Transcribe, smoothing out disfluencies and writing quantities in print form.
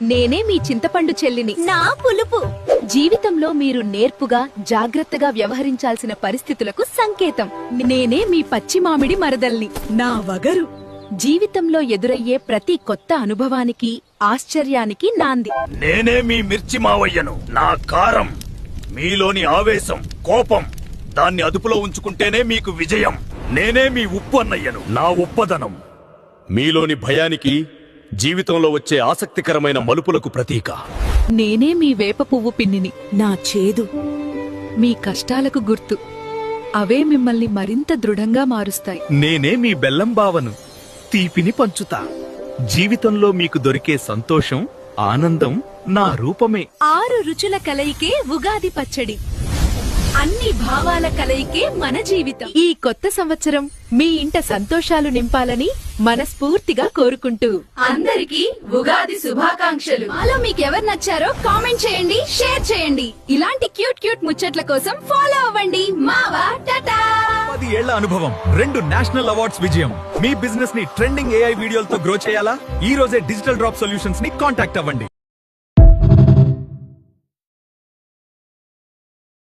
నేనే మీ చింతపండు చెల్లిని. నా పులుపు. జీవితంలో మీరు నేర్పుగా జాగ్రత్తగా వ్యవహరించాల్సిన పరిస్థితులకు సంకేతం. నేనే మీ పచ్చి మామిడి మరదల్ని. నా వగరు. జీవితంలో ఎదురయ్యే ప్రతి కొత్త అనుభవానికి ఆశ్చర్యానికి నాంది. నేనే మీ మిర్చి మావయ్యను. నా కారం, మీలోని ఆవేశం, కోపం, దాన్ని అదుపులో ఉంచుకుంటేనే మీకు విజయం. నేనే మీ ఉప్పు అన్నయ్యను. నా ఉప్పదనం మీలోని భయానికి, జీవితంలో వచ్చే ఆసక్తికరమైన మలుపులకు ప్రతీక. నేనే మీ వేప పువ్వు పిన్నిని. నా చేదు. మీ కష్టాలకు గుర్తు. అవే మిమ్మల్ని మరింత దృఢంగా మారుస్తాయి. నేనే మీ బెల్లం బావను. తీపిని పంచుతా. జీవితంలో మీకు దొరికే సంతోషం, ఆనందం నా రూపమే. 6 రుచుల కలయికే ఉగాది పచ్చడి. అన్ని భావాల కలయికే మన జీవితం. ఈ కొత్త సంవత్సరం మీ ఇంట సంతోషాలు నింపాలని మనస్ఫూర్తిగా కోరుకుంటూ అందరికీ ఉగాది శుభాకాంక్షలు. మాలో మీకు ఎవరు నచ్చారో కామెంట్ చేయండి, షేర్ చేయండి. ఇలాంటి క్యూట్ ముచ్చట్ల కోసం ఫాలో అవ్వండి. మావా టాటా. 10 ఏళ్ల అనుభవం, 2 నేషనల్ అవార్డ్స్ విజయం. మీ బిజినెస్ ని ట్రెండింగ్ AI వీడియోలతో గ్రో చేయాలా? ఈ రోజే డిజిటల్ డ్రాప్ సొల్యూషన్స్ ని కాంటాక్ట్ అవ్వండి.